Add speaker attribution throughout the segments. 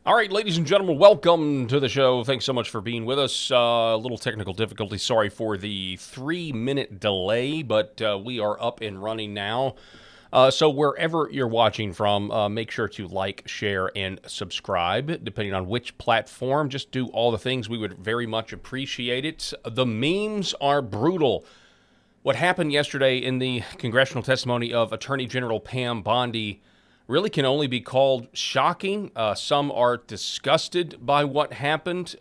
Speaker 1: All right, ladies and gentlemen, welcome to the show. Thanks so much for being with us. A little technical difficulty. Sorry for the 3-minute delay, but we are up and running now. So wherever you're watching from, make sure to like, share, and subscribe, depending on which platform. Just do all the things. We would very much appreciate it. The memes are brutal. What happened yesterday in the congressional testimony of Attorney General Pam Bondi really can only be called shocking. Some are disgusted by what happened.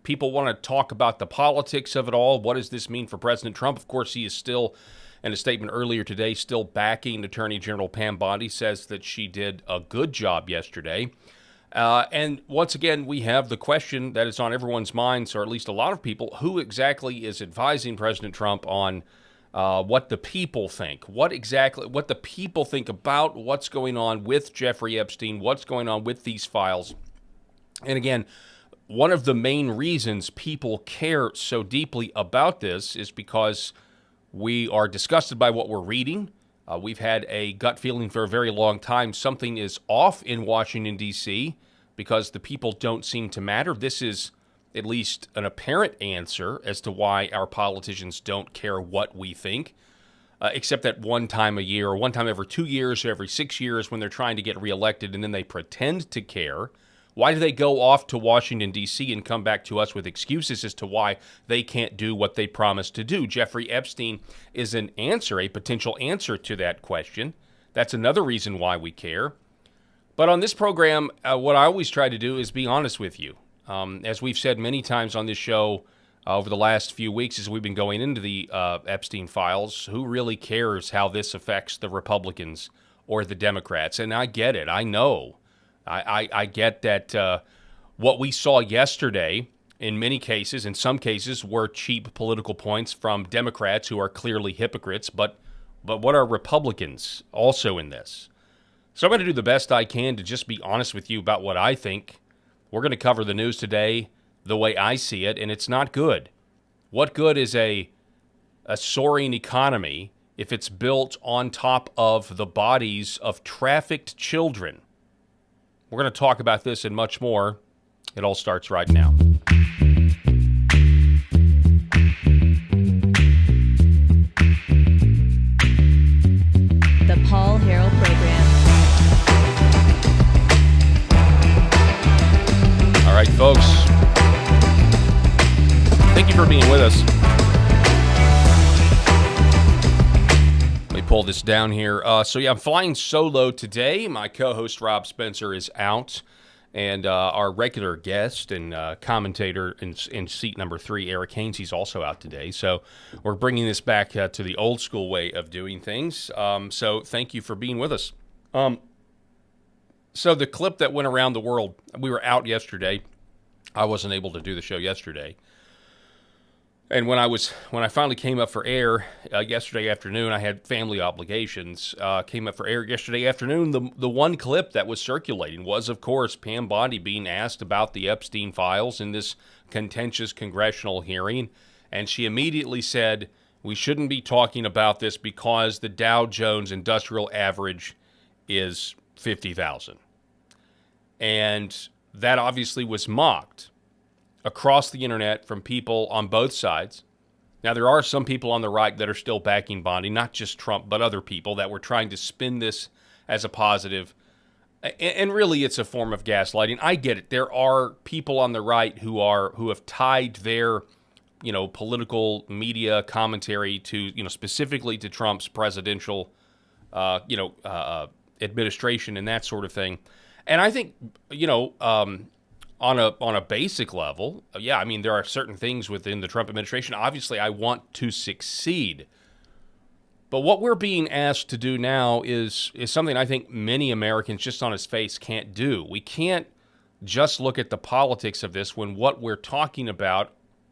Speaker 1: People want to talk about the politics of it all. What does this mean for President Trump? Of course, he is still, in a statement earlier today, still backing Attorney General Pam Bondi, says that she did a good job yesterday. And once again, we have the question that is on everyone's minds, or at least a lot of people, who exactly is advising President Trump on what the people think, what the people think about what's going on with Jeffrey Epstein, what's going on with these files. And again, one of the main reasons people care so deeply about this is because we are disgusted by what we're reading. We've had a gut feeling for a very long time. Something is off in Washington, D.C., because the people don't seem to matter. This is at least an apparent answer as to why our politicians don't care what we think, except that one time a year, or one time every 2 years, or every 6 years when they're trying to get reelected, and then they pretend to care. Why do they go off to Washington, D.C. and come back to us with excuses as to why they can't do what they promised to do? Jeffrey Epstein is an answer, a potential answer to that question. That's another reason why we care. But on this program, what I always try to do is be honest with you. As we've said many times on this show over the last few weeks as we've been going into the Epstein files, who really cares how this affects the Republicans or the Democrats? And I get it. I know. I get that what we saw yesterday, in many cases, in some cases, were cheap political points from Democrats who are clearly hypocrites. But what are Republicans also in this? So I'm going to do the best I can to just be honest with you about what I think. We're going to cover the news today the way I see it, and it's not good. What good is a soaring economy if it's built on top of the bodies of trafficked children? We're going to talk about this and much more. It all starts right now.
Speaker 2: The Paul Harrell Program.
Speaker 1: All right, folks. Thank you for being with us. Let me pull this down here. I'm flying solo today. My co-host Rob Spencer is out, and our regular guest and commentator in seat number 3, Eric Haynes, he's also out today. So we're bringing this back to the old school way of doing things. So thank you for being with us. So the clip that went around the world, we were out yesterday. I wasn't able to do the show yesterday. And when I finally came up for air yesterday afternoon, I had family obligations. Came up for air yesterday afternoon. The one clip that was circulating was, of course, Pam Bondi being asked about the Epstein files in this contentious congressional hearing. And she immediately said, we shouldn't be talking about this because the Dow Jones Industrial Average is 50,000. And that obviously was mocked across the internet from people on both sides. Now, there are some people on the right that are still backing Bondi, not just Trump, but other people that were trying to spin this as a positive. And really, it's a form of gaslighting. I get it. There are people on the right who have tied their, political media commentary to, specifically to Trump's presidential, administration and that sort of thing. And I think, on a basic level, there are certain things within the Trump administration. Obviously, I want to succeed. But what we're being asked to do now is something I think many Americans just on its face can't do. We can't just look at the politics of this when what we're talking about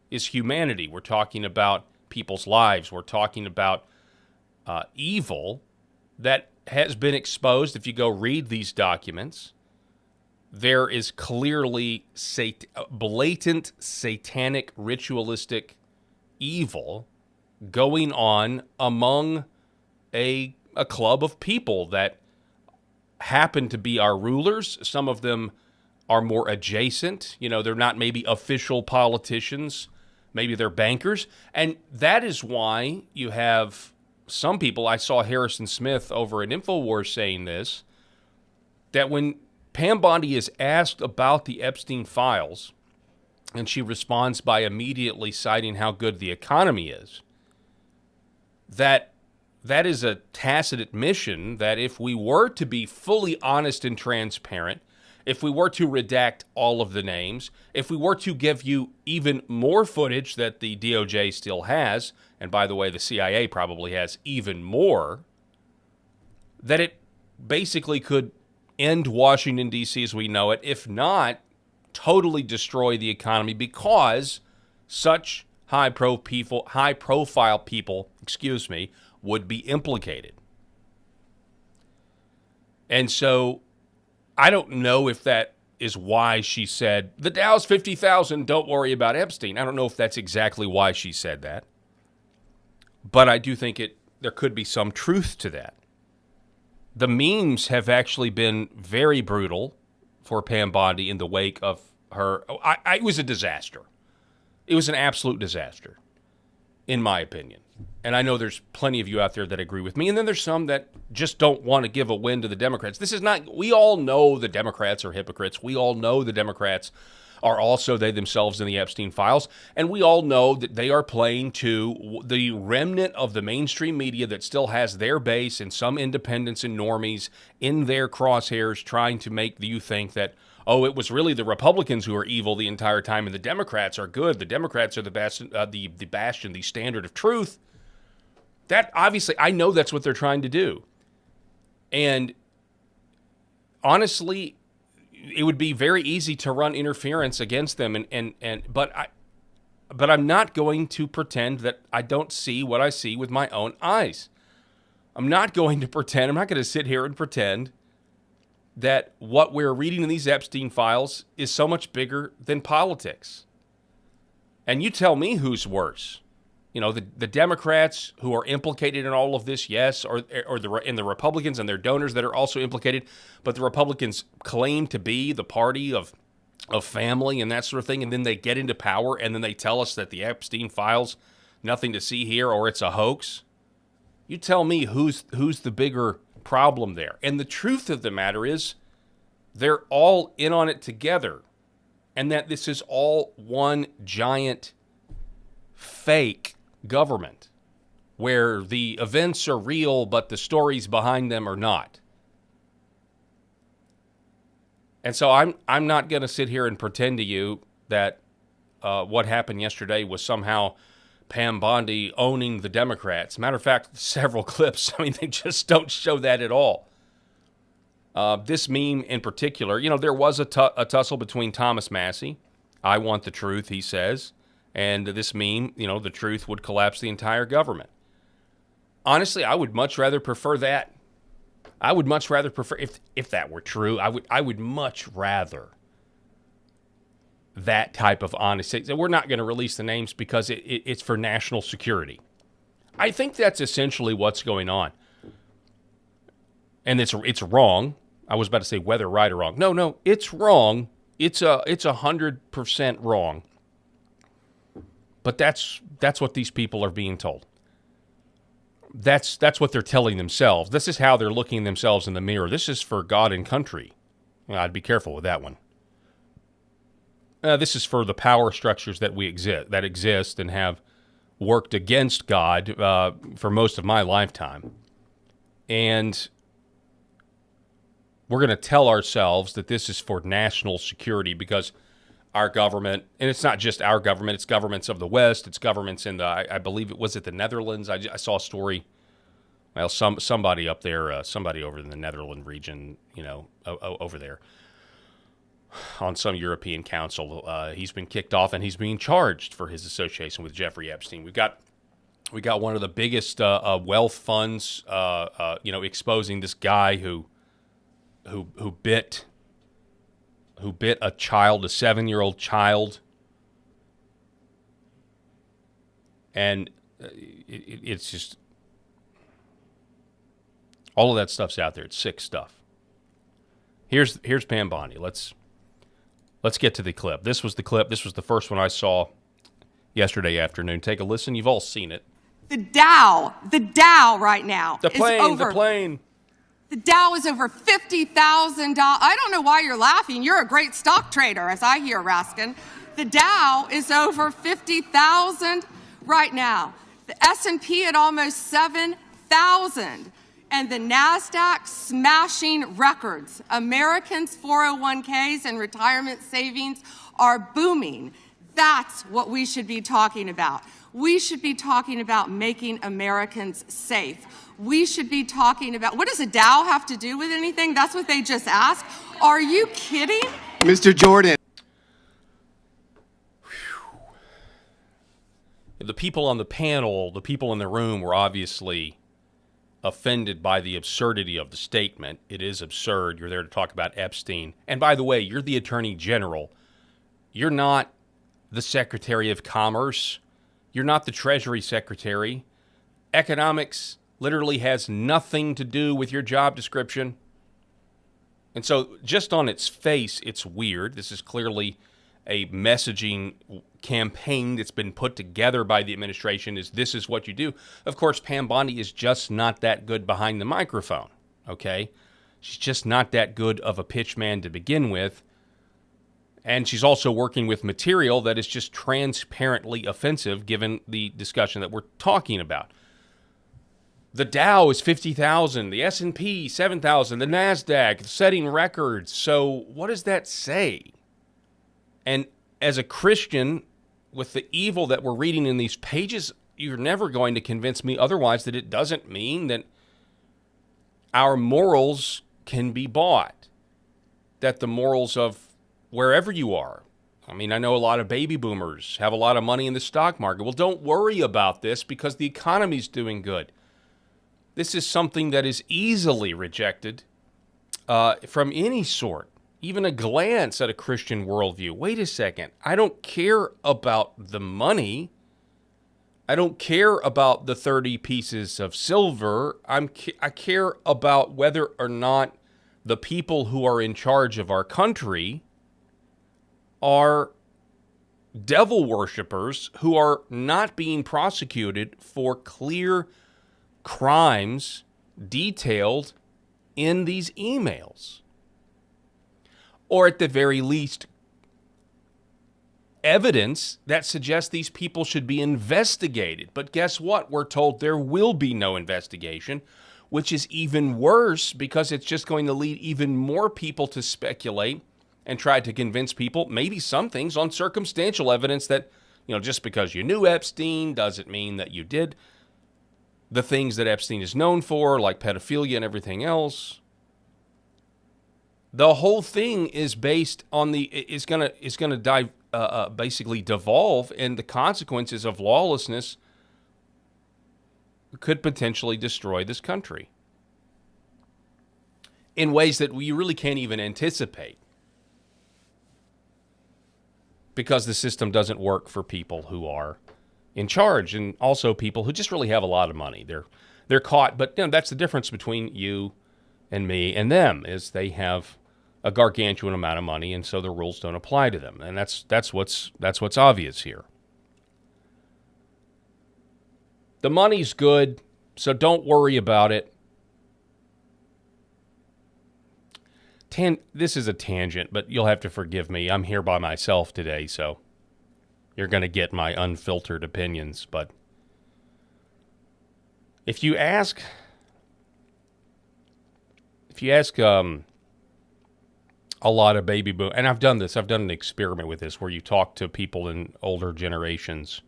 Speaker 1: is humanity. We're talking about people's lives. We're talking about evil that has been exposed. If you go read these documents, there is clearly blatant satanic ritualistic evil going on among a club of people that happen to be our rulers. Some of them are more adjacent. You know, they're not maybe official politicians. Maybe they're bankers. And that is why you have some people, I saw Harrison Smith over at InfoWars saying this, that when Pam Bondi is asked about the Epstein files, and she responds by immediately citing how good the economy is, that is a tacit admission that if we were to be fully honest and transparent, if we were to redact all of the names, if we were to give you even more footage that the DOJ still has, and by the way, the CIA probably has even more, that it basically could end Washington, D.C. as we know it, if not totally destroy the economy, because such high-profile people, would be implicated. And so I don't know if that is why she said, the Dow's 50,000, don't worry about Epstein. I don't know if that's exactly why she said that. But I do think there could be some truth to that. The memes have actually been very brutal for Pam Bondi in the wake of her. It was a disaster. It was an absolute disaster, in my opinion. And I know there's plenty of you out there that agree with me. And then there's some that just don't want to give a win to the Democrats. This is not, we all know the Democrats are hypocrites. We all know the Democrats are also they themselves in the Epstein files. And we all know that they are playing to the remnant of the mainstream media that still has their base and some independents and normies in their crosshairs, trying to make you think that, oh, it was really the Republicans who are evil the entire time and the Democrats are good. The Democrats are the bastion, the standard of truth. That, obviously, I know that's what they're trying to do. And honestly, it would be very easy to run interference against them. But I'm not going to pretend that I don't see what I see with my own eyes. I'm not going to sit here and pretend that what we're reading in these Epstein files is so much bigger than politics. And you tell me who's worse. You know, the Democrats who are implicated in all of this, yes, or the Republicans and their donors that are also implicated, but the Republicans claim to be the party of family and that sort of thing, and then they get into power, and then they tell us that the Epstein files, nothing to see here, or it's a hoax. You tell me who's the bigger problem there. And the truth of the matter is, they're all in on it together, and that this is all one giant fake government where the events are real but the stories behind them are not. And so I'm not going to sit here and pretend to you that what happened yesterday was somehow Pam Bondi owning the Democrats. Matter of fact, several clips, they just don't show that at all. This meme in particular, there was a tussle between Thomas Massey. I want the truth, he says. And this meme, the truth would collapse the entire government. Honestly, I would much rather prefer that. I would much rather prefer, if that were true, I would much rather that type of honesty. We're not going to release the names because it's for national security. I think that's essentially what's going on. And it's wrong. I was about to say whether right or wrong. No, it's wrong. It's 100% wrong. But that's what these people are being told. That's what they're telling themselves. This is how they're looking themselves in the mirror. This is for God and country. Well, I'd be careful with that one. This is for the power structures that exist and have worked against God for most of my lifetime. And we're going to tell ourselves that this is for national security because our government, and it's not just our government, it's governments of the West, it's governments in I believe it was the Netherlands. I saw a story, well, somebody up there, somebody over in the Netherlands region, over there on some European council, he's been kicked off and he's being charged for his association with Jeffrey Epstein. We got one of the biggest wealth funds, exposing this guy who bit a child, a 7-year-old child, and it's just all of that stuff's out there. It's sick stuff. Here's Pam Bondi. Let's Let's get to the clip. This was the clip. This was the first one I saw yesterday afternoon. Take a listen. You've all seen it.
Speaker 2: The Dow right now
Speaker 1: the plane,
Speaker 2: is over.
Speaker 1: The plane.
Speaker 2: The Dow is over $50,000. I don't know why you're laughing. You're a great stock trader, as I hear, Raskin. The Dow is over 50,000 right now. The S&P at almost 7,000. And the NASDAQ smashing records. Americans' 401ks and retirement savings are booming. That's what we should be talking about. We should be talking about making Americans safe. We should be talking about, what does a Dow have to do with anything? That's what they just asked. Are you kidding?
Speaker 3: Mr. Jordan.
Speaker 1: The people on the panel, the people in the room were obviously offended by the absurdity of the statement. It is absurd. You're there to talk about Epstein. And by the way, you're the Attorney General. You're not the Secretary of Commerce. You're not the Treasury Secretary. Economics literally has nothing to do with your job description. And so just on its face, it's weird. This is clearly a messaging campaign that's been put together by the administration is this is what you do. Of course, Pam Bondi is just not that good behind the microphone, okay? She's just not that good of a pitchman to begin with. And she's also working with material that is just transparently offensive given the discussion that we're talking about. The Dow is 50,000, the S&P 7,000, the NASDAQ setting records. So what does that say? And as a Christian, with the evil that we're reading in these pages, you're never going to convince me otherwise that it doesn't mean that our morals can be bought, that the morals of wherever you are. I mean, I know a lot of baby boomers have a lot of money in the stock market. Well, don't worry about this because the economy's doing good. This is something that is easily rejected from any sort. Even a glance at a Christian worldview. Wait a second. I don't care about the money. I don't care about the 30 pieces of silver. I care about whether or not the people who are in charge of our country are devil worshipers who are not being prosecuted for clear crimes detailed in these emails. Or at the very least, evidence that suggests these people should be investigated. But guess what? We're told there will be no investigation, which is even worse because it's just going to lead even more people to speculate and try to convince people, maybe some things, on circumstantial evidence that, just because you knew Epstein doesn't mean that you did the things that Epstein is known for, like pedophilia and everything else. The whole thing is based on basically devolve, and the consequences of lawlessness could potentially destroy this country in ways that we really can't even anticipate because the system doesn't work for people who are in charge and also people who just really have a lot of money. They're caught, but that's the difference between you and me and them is they have a gargantuan amount of money, and so the rules don't apply to them. And that's what's obvious here. The money's good, so don't worry about it. This is a tangent, but you'll have to forgive me. I'm here by myself today, so you're going to get my unfiltered opinions. But if you ask a lot of baby boom, and I've done an experiment with this where you talk to people in older generations.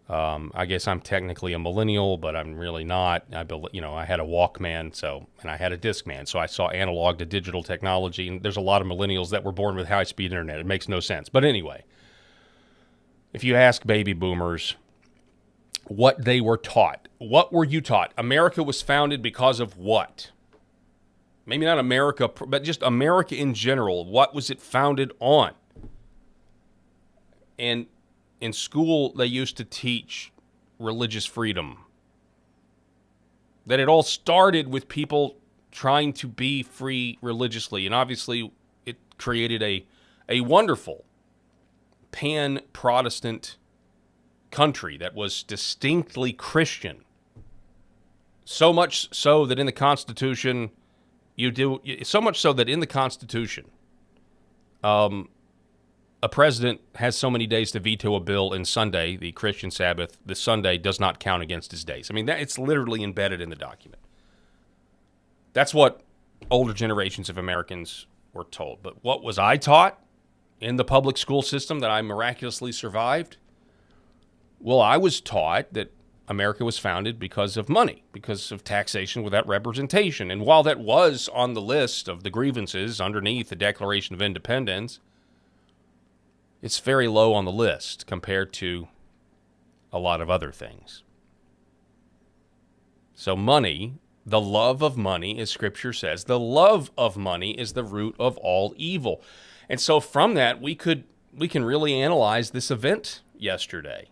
Speaker 1: I guess I'm technically a millennial, but I'm really not. I had a Walkman, and I had a Discman, so I saw analog to digital technology, and there's a lot of millennials that were born with high-speed internet. It makes no sense. But anyway, if you ask baby boomers what they were taught, what were you taught? America was founded because of what? Maybe not America, but just America in general. What was it founded on? And in school, they used to teach religious freedom. That it all started with people trying to be free religiously. And obviously, it created a wonderful pan-Protestant country that was distinctly Christian. So much so that in the Constitution, a president has so many days to veto a bill, and Sunday, the Christian Sabbath, the Sunday does not count against his days. I mean, it's literally embedded in the document. That's what older generations of Americans were told. But what was I taught in the public school system that I miraculously survived? Well, I was taught that America was founded because of money, because of taxation without representation. And while that was on the list of the grievances underneath the Declaration of Independence, it's very low on the list compared to a lot of other things. So money, the love of money, as Scripture says, the love of money is the root of all evil. And so from that, we can really analyze this event yesterday.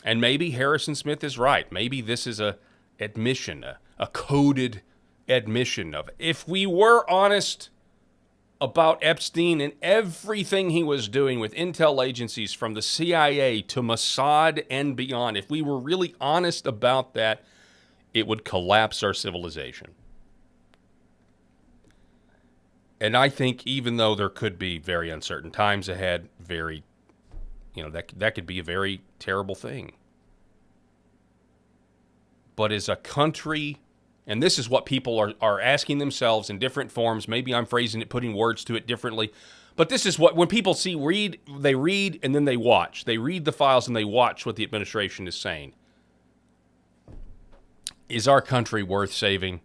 Speaker 1: And maybe Harrison Smith is right. Maybe this is a admission, a coded admission of, if we were honest about Epstein and everything he was doing with intel agencies from the CIA to Mossad and beyond, if we were really honest about that, it would collapse our civilization. And I think even though there could be very uncertain times ahead, that could be a very terrible thing. But as a country, and this is what people are asking themselves in different forms. Maybe I'm phrasing it, putting words to it differently. But this is what, when people they read and then they watch. They read the files and they watch what the administration is saying. Is our country worth saving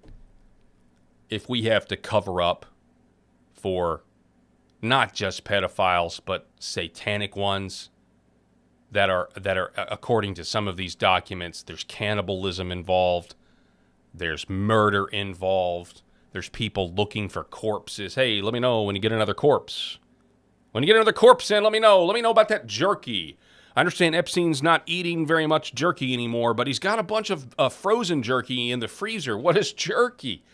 Speaker 1: if we have to cover up for not just pedophiles, but satanic ones that are according to some of these documents, there's cannibalism involved. There's murder involved. There's people looking for corpses. Hey, let me know when you get another corpse. When you get another corpse in, let me know. Let me know about that jerky. I understand Epstein's not eating very much jerky anymore, but he's got a bunch of frozen jerky in the freezer. What is jerky?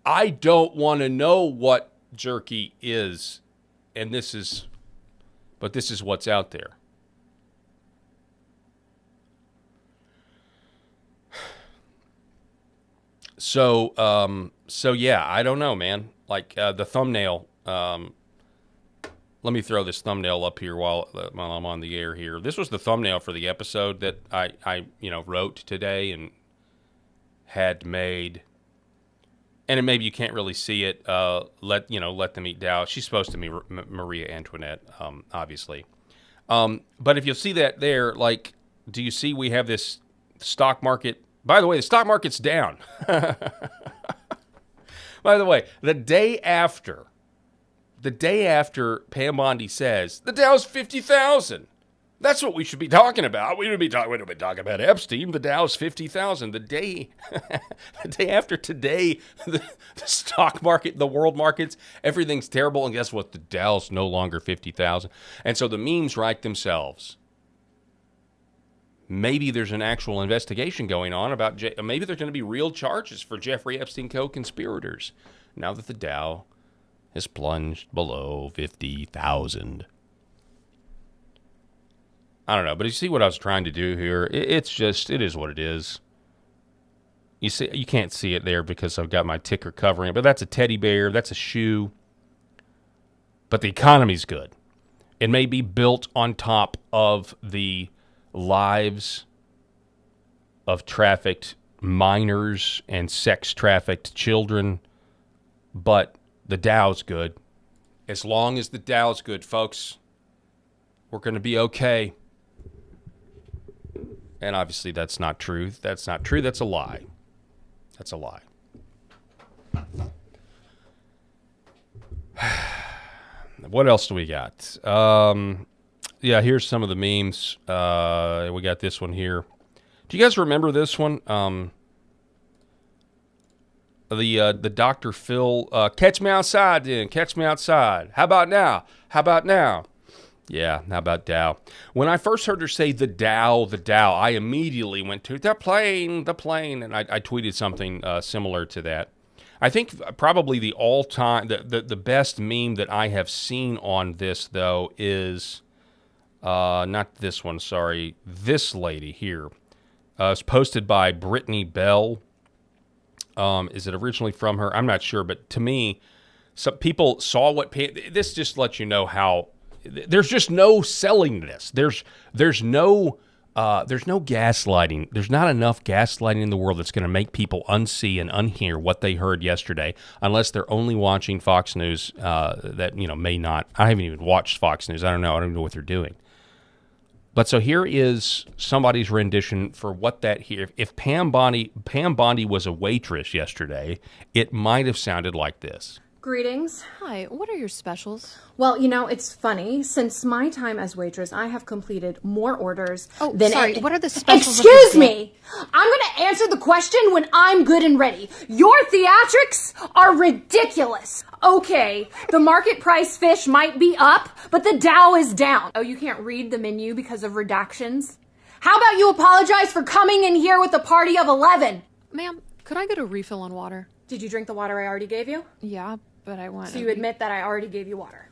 Speaker 1: I don't want to know what jerky is. And this is what's out there. So yeah, I don't know, man. Like the thumbnail. Let me throw this thumbnail up here while I'm on the air here. This was the thumbnail for the episode that I wrote today and had made. And maybe you can't really see it. Let them eat Dow. She's supposed to be Maria Antoinette, obviously. But if you'll see that there, like, do you see we have this stock market? By the way, the stock market's down. By the way, the day after Pam Bondi says, the Dow's 50,000. That's what we should be talking about. We don't be talking about Epstein. The Dow's 50,000. The day after today, the stock market, the world markets, everything's terrible. And guess what? The Dow's no longer 50,000. And so the memes write themselves. Maybe there's an actual investigation going on about, maybe there's going to be real charges for Jeffrey Epstein co-conspirators now that the Dow has plunged below 50,000. I don't know, but you see what I was trying to do here? It is what it is. You see, you can't see it there because I've got my ticker covering it, but that's a teddy bear, that's a shoe. But the economy's good. It may be built on top of the lives of trafficked minors and sex-trafficked children, but the Dow's good. As long as the Dow's good, folks, we're going to be okay. And obviously that's not true. That's not true. That's a lie. That's a lie. What else do we got? Yeah, here's some of the memes. We got this one here. Do you guys remember this one? The Dr. Phil, catch me outside then, catch me outside. How about now? How about now? Yeah, how about Dow? When I first heard her say the Dow, I immediately went to the plane, and I tweeted something similar to that. I think probably the all-time, the best meme that I have seen on this, though, is, not this one, sorry, this lady here. It's posted by Brittany Bell. Is it originally from her? I'm not sure, but to me, some people saw what, this just lets you know how, there's just no selling this. There's no gaslighting. There's not enough gaslighting in the world that's going to make people unsee and unhear what they heard yesterday, unless they're only watching Fox News. That may not. I haven't even watched Fox News. I don't know. I don't even know what they're doing. But so here is somebody's rendition for what that here. If Pam Bondi was a waitress yesterday, it might have sounded like this.
Speaker 3: Greetings.
Speaker 4: Hi, what are your specials?
Speaker 3: Well, it's funny. Since my time as waitress, I have completed more orders than...
Speaker 4: sorry, what are the specials?
Speaker 3: Excuse me! I'm going to answer the question when I'm good and ready. Your theatrics are ridiculous. Okay, the market price fish might be up, but the Dow is down. Oh, you can't read the menu because of redactions? How about you apologize for coming in here with a party of 11?
Speaker 4: Ma'am, could I get a refill on water?
Speaker 3: Did you drink the water I already gave you?
Speaker 4: Yeah, but I want...
Speaker 3: So you admit that I already gave you water?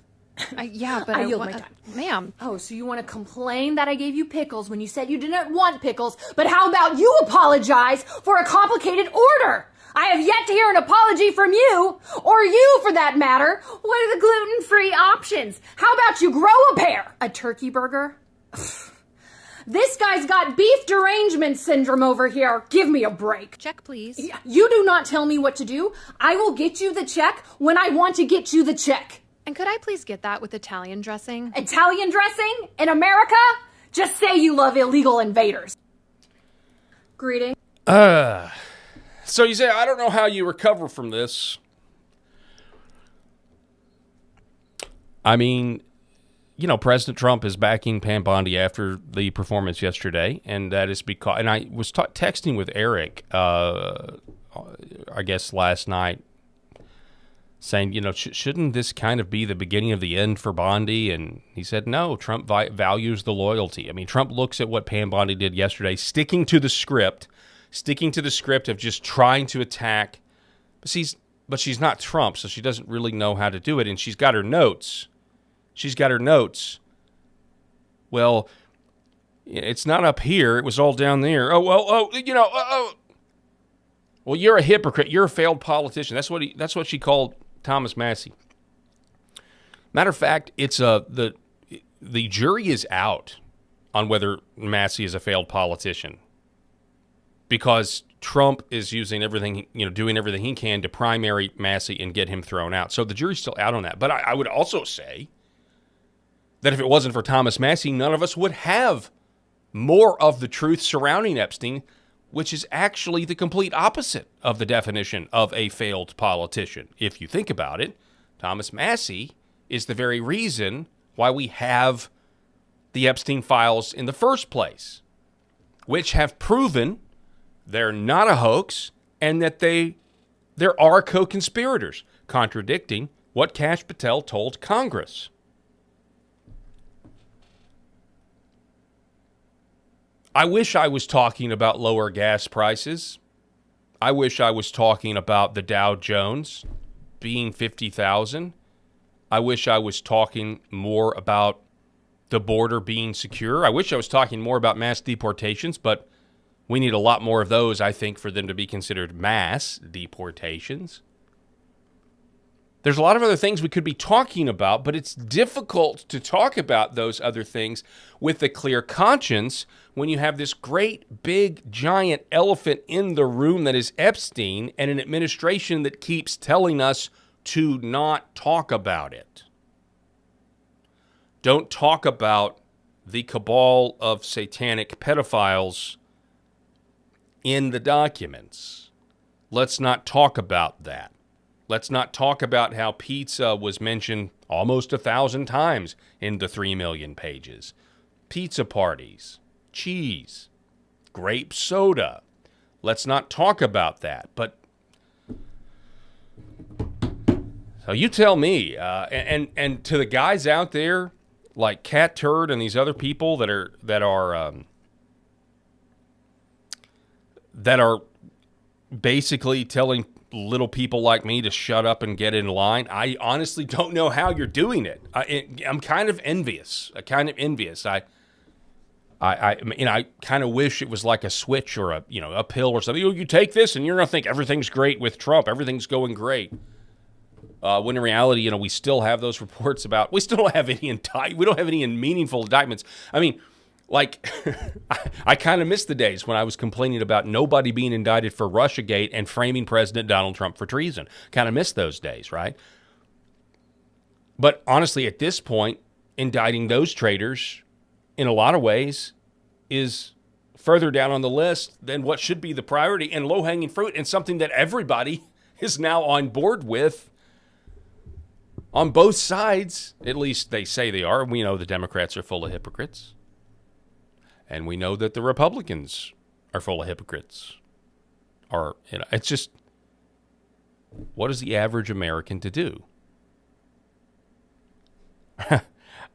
Speaker 4: Yeah, but
Speaker 3: I
Speaker 4: I
Speaker 3: yield
Speaker 4: want...
Speaker 3: my time.
Speaker 4: Ma'am.
Speaker 3: Oh, so you want to complain that I gave you pickles when you said you didn't want pickles, but how about you apologize for a complicated order? I have yet to hear an apology from you, or you for that matter. What are the gluten-free options? How about you grow a pair? A turkey burger? This guy's got beef derangement syndrome over here. Give me a break.
Speaker 4: Check, please.
Speaker 3: You do not tell me what to do. I will get you the check when I want to get you the check.
Speaker 4: And could I please get that with Italian dressing?
Speaker 3: Italian dressing? In America? Just say you love illegal invaders. Greetings.
Speaker 1: So you say, I don't know how you recover from this. I mean, President Trump is backing Pam Bondi after the performance yesterday, and that is because, and I was texting with Eric, I guess last night, saying, shouldn't this kind of be the beginning of the end for Bondi? And he said, no, Trump values the loyalty. I mean, Trump looks at what Pam Bondi did yesterday, sticking to the script of just trying to attack. But she's not Trump, so she doesn't really know how to do it, and she's got her notes. Well, it's not up here. It was all down there. Well, you're a hypocrite. You're a failed politician. That's what she called Thomas Massie. Matter of fact, it's the jury is out on whether Massie is a failed politician, because Trump is using everything, doing everything he can to primary Massie and get him thrown out. So the jury's still out on that. But I would also say that if it wasn't for Thomas Massie, none of us would have more of the truth surrounding Epstein, which is actually the complete opposite of the definition of a failed politician. If you think about it, Thomas Massie is the very reason why we have the Epstein files in the first place, which have proven they're not a hoax and that there are co-conspirators, contradicting what Kash Patel told Congress. I wish I was talking about lower gas prices. I wish I was talking about the Dow Jones being 50,000. I wish I was talking more about the border being secure. I wish I was talking more about mass deportations, but we need a lot more of those, I think, for them to be considered mass deportations. There's a lot of other things we could be talking about, but it's difficult to talk about those other things with a clear conscience when you have this great, big, giant elephant in the room that is Epstein and an administration that keeps telling us to not talk about it. Don't talk about the cabal of satanic pedophiles in the documents. Let's not talk about that. Let's not talk about how pizza was mentioned almost 1,000 times in the 3 million pages. Pizza parties, cheese, grape soda. Let's not talk about that. But so you tell me, and to the guys out there like Cat Turd and these other people that are basically telling little people like me to shut up and get in line. I honestly don't know how you're doing it. I'm kind of envious. I kind of wish it was like a switch or a pill or something. You take this and you're going to think everything's great with Trump. Everything's going great. When in reality, we still have those reports about, we still don't have any we don't have any meaningful indictments. I mean, like, I kind of miss the days when I was complaining about nobody being indicted for Russiagate and framing President Donald Trump for treason. Kind of miss those days, right? But honestly, at this point, indicting those traitors, in a lot of ways, is further down on the list than what should be the priority and low-hanging fruit, and something that everybody is now on board with on both sides. At least they say they are. We know the Democrats are full of hypocrites. And we know that the Republicans are full of hypocrites. It's just, what is the average American to do?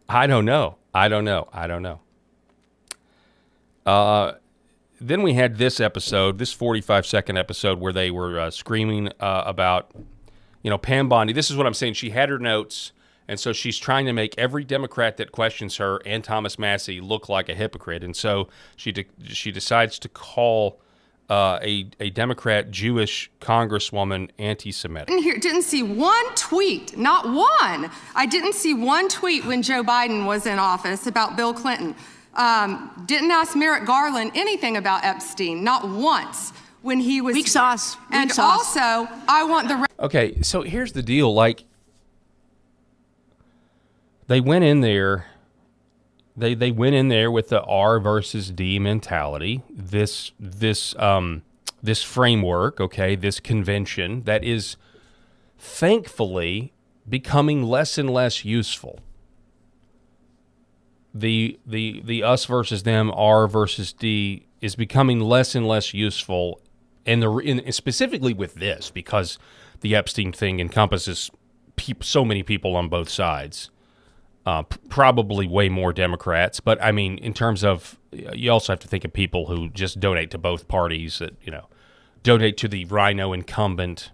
Speaker 1: I don't know. Then we had this 45-second episode where they were screaming about, Pam Bondi. This is what I'm saying. She had her notes. And so she's trying to make every Democrat that questions her and Thomas Massie look like a hypocrite. And so she decides to call a Democrat Jewish congresswoman anti-Semitic.
Speaker 2: Didn't see one tweet, not one. I didn't see one tweet when Joe Biden was in office about Bill Clinton. Didn't ask Merrick Garland anything about Epstein, not once when he was...
Speaker 5: Weak sauce.
Speaker 2: And also, I want the...
Speaker 1: Okay, so here's the deal. Like, they went in there. They went in there with the R versus D mentality. This framework, okay, this convention that is thankfully becoming less and less useful. The us versus them, R versus D, is becoming less and less useful, and specifically with this, because the Epstein thing encompasses so many people on both sides. Probably way more Democrats, but I mean, in terms of, you also have to think of people who just donate to both parties, that donate to the rhino incumbent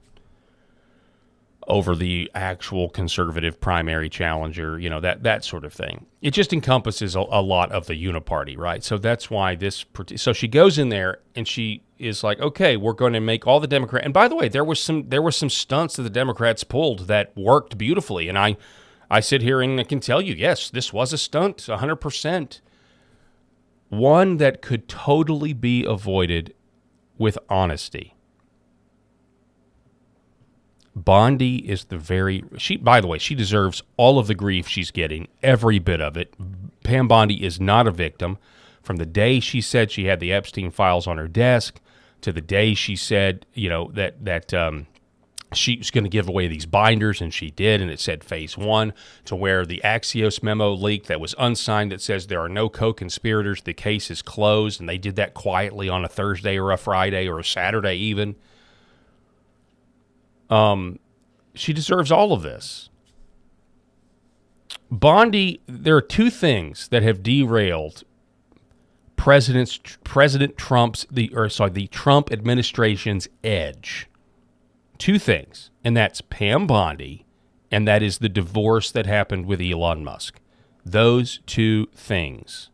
Speaker 1: over the actual conservative primary challenger, that sort of thing. It just encompasses a lot of the uniparty, right? So that's why so she goes in there and she is like, okay, we're going to make all the Democrats. And by the way, there were some stunts that the Democrats pulled that worked beautifully, and I sit here and I can tell you, yes, this was a stunt, 100%. One that could totally be avoided with honesty. Bondi is by the way, she deserves all of the grief she's getting, every bit of it. Pam Bondi is not a victim. From the day she said she had the Epstein files on her desk to the day she said, that she was going to give away these binders, and she did, and it said phase 1, to where the Axios memo leaked that was unsigned that says there are no co-conspirators, the case is closed, and they did that quietly on a Thursday or a Friday or a Saturday even. She deserves all of this. Bondi, there are two things that have derailed President Trump's, the Trump administration's edge. Two things, and that's Pam Bondi, and that is the divorce that happened with Elon Musk. Those two things,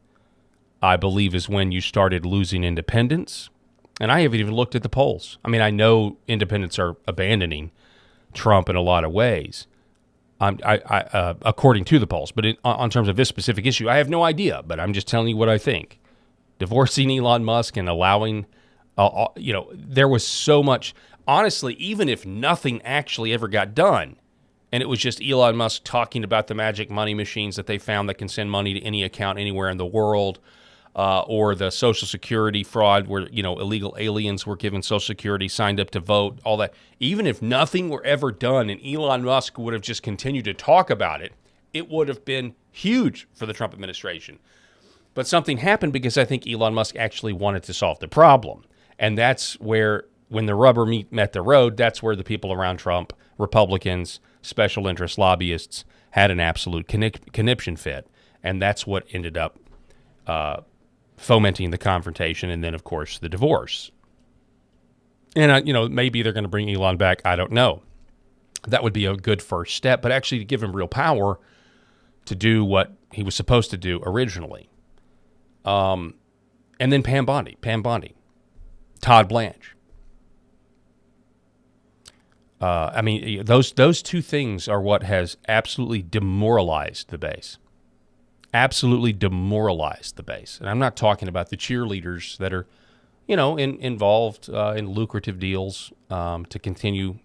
Speaker 1: I believe, is when you started losing independents. And I haven't even looked at the polls. I mean, I know independents are abandoning Trump in a lot of ways, according to the polls. But on terms of this specific issue, I have no idea. But I'm just telling you what I think. Divorcing Elon Musk and allowing, there was so much. Honestly, even if nothing actually ever got done, and it was just Elon Musk talking about the magic money machines that they found that can send money to any account anywhere in the world, or the Social Security fraud where, illegal aliens were given Social Security, signed up to vote, all that. Even if nothing were ever done and Elon Musk would have just continued to talk about it, it would have been huge for the Trump administration. But something happened because I think Elon Musk actually wanted to solve the problem. And that's where, when the rubber met the road, that's where the people around Trump, Republicans, special interest lobbyists, had an absolute conniption fit. And that's what ended up fomenting the confrontation and then, of course, the divorce. And, maybe they're going to bring Elon back. I don't know. That would be a good first step, but actually to give him real power to do what he was supposed to do originally. And then Pam Bondi, Todd Blanche. Those two things are what has absolutely demoralized the base. Absolutely demoralized the base. And I'm not talking about the cheerleaders that are, involved in lucrative deals to continue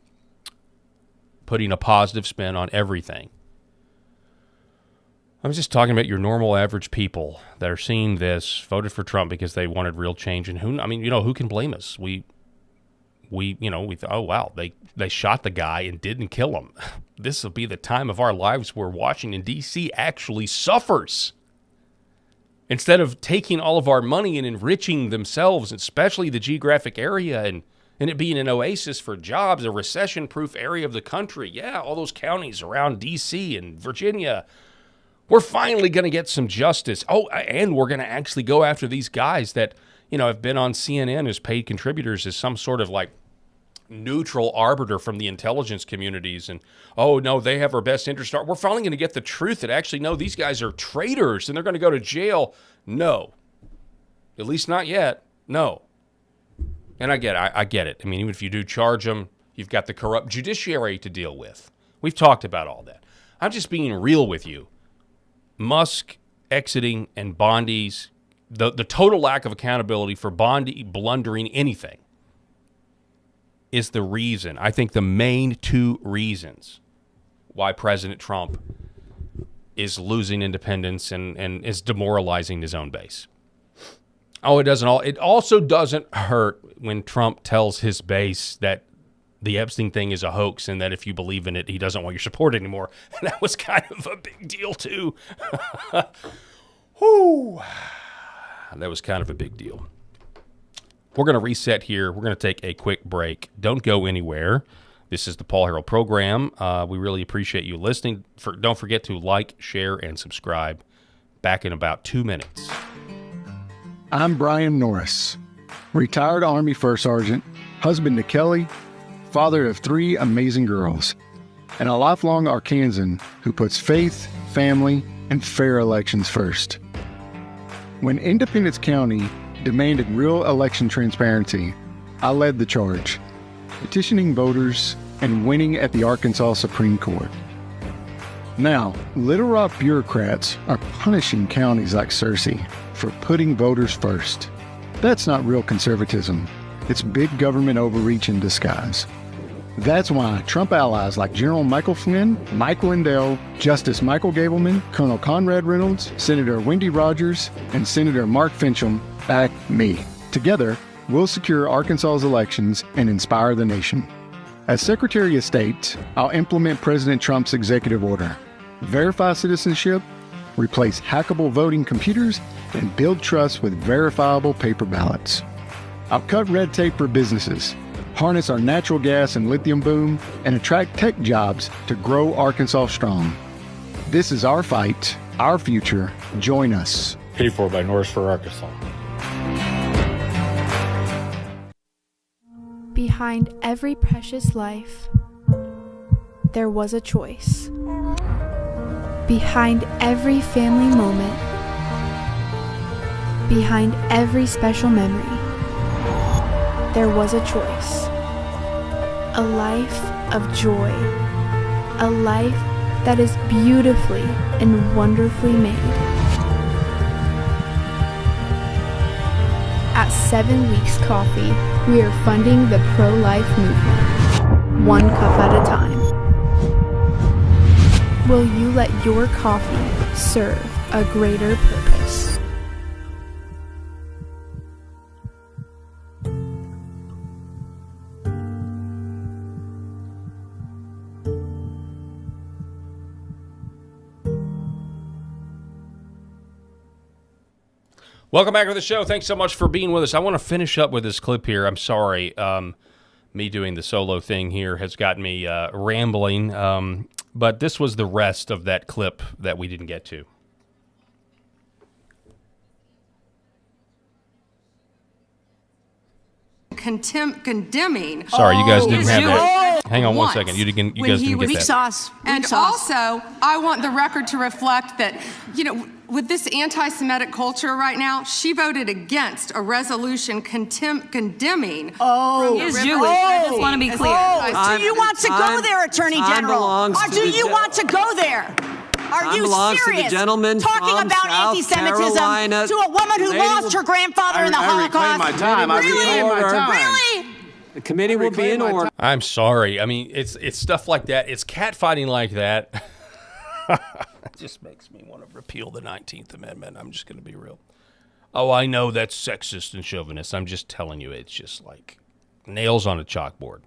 Speaker 1: putting a positive spin on everything. I'm just talking about your normal average people that are seeing this, voted for Trump because they wanted real change. And who can blame us? We thought, oh, wow, they shot the guy and didn't kill him. This will be the time of our lives where Washington, D.C. actually suffers. Instead of taking all of our money and enriching themselves, especially the geographic area, and it being an oasis for jobs, a recession-proof area of the country. Yeah, all those counties around D.C. and Virginia. We're finally going to get some justice. Oh, and we're going to actually go after these guys that, have been on CNN as paid contributors as some sort of neutral arbiter from the intelligence communities. And, oh, no, they have our best interest. We're finally going to get the truth that actually, no, these guys are traitors and they're going to go to jail. No. At least not yet. No. And I get it. I mean, even if you do charge them, you've got the corrupt judiciary to deal with. We've talked about all that. I'm just being real with you. Musk exiting and Bondi's, the total lack of accountability for Bondi blundering anything is the reason, I think the main two reasons why President Trump is losing independence and is demoralizing his own base. Oh, it also doesn't hurt when Trump tells his base that the Epstein thing is a hoax and that if you believe in it, he doesn't want your support anymore. And that was kind of a big deal, too. Whew. That was kind of a big deal. We're going to reset here. We're going to take a quick break. Don't go anywhere. This is the Paul Harrell Program. We really appreciate you listening. Don't forget to like, share, and subscribe. Back in about 2 minutes.
Speaker 5: I'm Brian Norris, retired Army First Sergeant, husband to Kelly, father of 3 amazing girls, and a lifelong Arkansan who puts faith, family, and fair elections first. When Independence County demanded real election transparency, I led the charge, petitioning voters and winning at the Arkansas Supreme Court. Now, Little Rock bureaucrats are punishing counties like Searcy for putting voters first. That's not real conservatism. It's big government overreach in disguise. That's why Trump allies like General Michael Flynn, Mike Lindell, Justice Michael Gableman, Colonel Conrad Reynolds, Senator Wendy Rogers, and Senator Mark Finchem back me. Together, we'll secure Arkansas's elections and inspire the nation. As Secretary of State, I'll implement President Trump's executive order, verify citizenship, replace hackable voting computers, and build trust with verifiable paper ballots. I'll cut red tape for businesses, harness our natural gas and lithium boom, and attract tech jobs to grow Arkansas strong. This is our fight, our future. Join us.
Speaker 6: Paid for by Norris for Arkansas.
Speaker 7: Behind every precious life, there was a choice. Behind every family moment, behind every special memory, there was a choice. A life of joy. A life that is beautifully and wonderfully made. At 7 Weeks Coffee, we are funding the pro-life movement, one cup at a time. Will you let your coffee serve a greater purpose?
Speaker 1: Welcome back to the show. Thanks so much for being with us. I want to finish up with this clip here. I'm sorry. Me doing the solo thing here has got me rambling. But this was the rest of that clip that we didn't get to.
Speaker 2: UK condemning.
Speaker 1: Sorry, you guys didn't have
Speaker 2: Jewish
Speaker 1: that. Hang on one
Speaker 2: once
Speaker 1: second. You guys didn't
Speaker 2: was
Speaker 1: get
Speaker 8: Weak
Speaker 1: that.
Speaker 8: sauce.
Speaker 2: And also, I want the record to reflect that, with this anti-Semitic culture right now, she voted against a resolution condemning.
Speaker 8: Oh,
Speaker 2: is
Speaker 8: Jewish. I just want to be clear.
Speaker 9: Do you want to go there, Attorney General? Or do you want to go there? Are you serious? Talking about anti-Semitism to a woman who lost her grandfather in the Holocaust?
Speaker 10: My time.
Speaker 9: Really?
Speaker 10: The committee will be in order.
Speaker 1: I'm sorry. I mean, it's stuff like that. It's catfighting like that. It just makes me want to repeal the 19th Amendment. I'm just going to be real. Oh, I know that's sexist and chauvinist. I'm just telling you, it's just like nails on a chalkboard.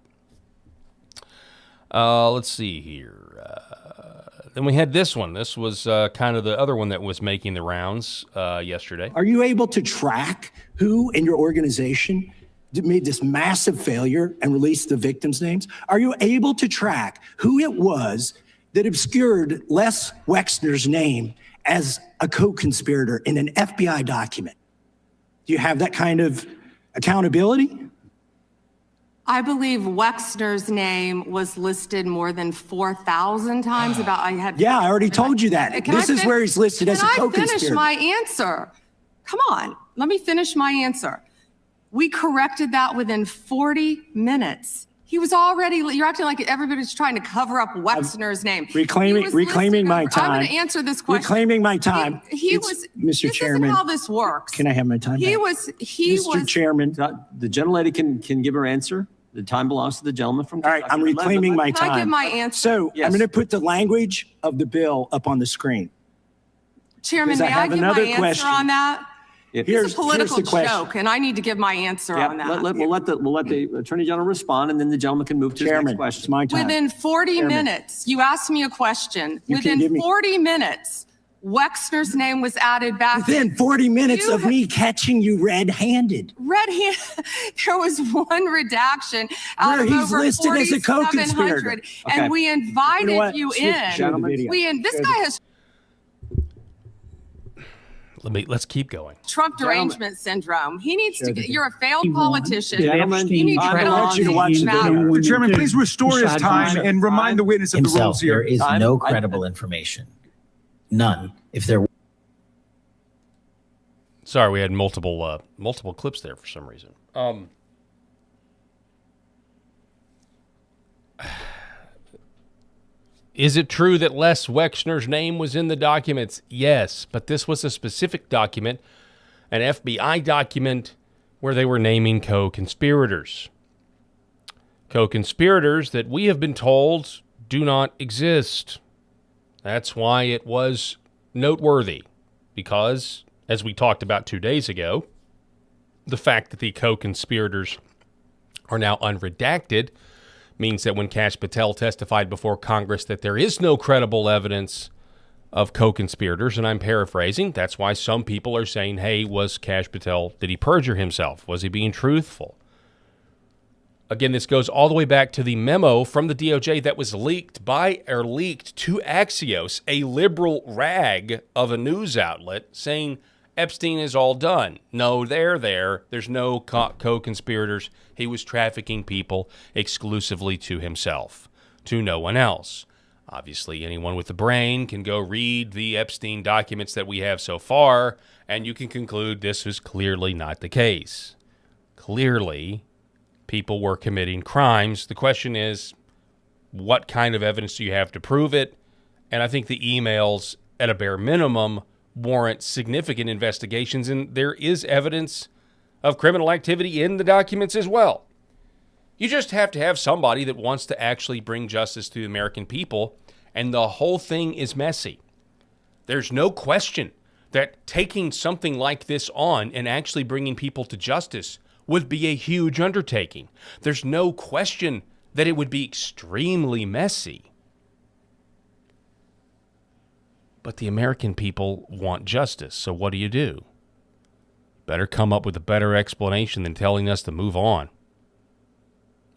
Speaker 1: Let's see here. Then we had this one. This was kind of the other one that was making the rounds yesterday.
Speaker 11: Are you able to track who in your organization made this massive failure and released the victims' names? Are you able to track who it was that obscured Les Wexner's name as a co-conspirator in an FBI document? Do you have that kind of accountability?
Speaker 2: I believe Wexner's name was listed more than 4,000 times.
Speaker 11: Yeah, I already told you that. This is where he's listed as a co-conspirator.
Speaker 2: Can I finish my answer? Come on, let me finish my answer. We corrected that within 40 minutes. He was already, you're acting like everybody's trying to cover up Wexner's name.
Speaker 11: Reclaiming my time.
Speaker 2: I'm going to answer this question.
Speaker 11: Reclaiming my time.
Speaker 2: Mr. Chairman. This is how this works.
Speaker 11: Can I have my time back? Mr. Chairman.
Speaker 10: The gentlelady can give her answer. The time belongs to the gentleman from Kentucky.
Speaker 11: All right, I'm reclaiming my time.
Speaker 2: Can I give my answer?
Speaker 11: So
Speaker 10: Yes.
Speaker 11: I'm going to put the language of the bill up on the screen.
Speaker 2: Chairman, may I give my answer on that? It's a political joke, and I need to give my answer on that.
Speaker 10: We'll let the Attorney General respond, and then the gentleman can move to his next question.
Speaker 11: It's my time.
Speaker 2: Within 40 minutes, you asked me a question. Within 40 minutes, Wexner's name was added back.
Speaker 11: Within 40 minutes of me catching you red-handed.
Speaker 2: There was one redaction out
Speaker 11: Where
Speaker 2: of
Speaker 11: he's
Speaker 2: over
Speaker 11: listed as a co-conspirator.
Speaker 2: 4,700, and we invited you in. This guy has
Speaker 1: Let's keep going.
Speaker 2: Trump derangement syndrome. He needs to get, you're a failed politician. You need to
Speaker 11: I want you to watch the video.
Speaker 5: Mr. Chairman, please restore his time and remind the witness of the rules here.
Speaker 12: There is no credible information. None. If there
Speaker 1: Sorry, we had multiple clips there for some reason. Is it true that Les Wexner's name was in the documents? Yes, but this was a specific document, an FBI document where they were naming co-conspirators. Co-conspirators that we have been told do not exist. That's why it was noteworthy, because, as we talked about 2 days ago, the fact that the co-conspirators are now unredacted means that when Kash Patel testified before Congress that there is no credible evidence of co-conspirators, and I'm paraphrasing, that's why some people are saying, hey, was Kash Patel, did he perjure himself? Was he being truthful? Again, this goes all the way back to the memo from the DOJ that was leaked to Axios, a liberal rag of a news outlet, saying Epstein is all done. No, there's no co-conspirators. He was trafficking people exclusively to himself, to no one else. Obviously, anyone with a brain can go read the Epstein documents that we have so far, and you can conclude this is clearly not the case. Clearly, people were committing crimes. The question is, what kind of evidence do you have to prove it? And I think the emails, at a bare minimum, warrant significant investigations, and there is evidence of criminal activity in the documents as well. You just have to have somebody that wants to actually bring justice to the American people, and the whole thing is messy. There's no question that taking something like this on and actually bringing people to justice would be a huge undertaking. There's no question that it would be extremely messy. But the American people want justice, so what do? Better come up with a better explanation than telling us to move on.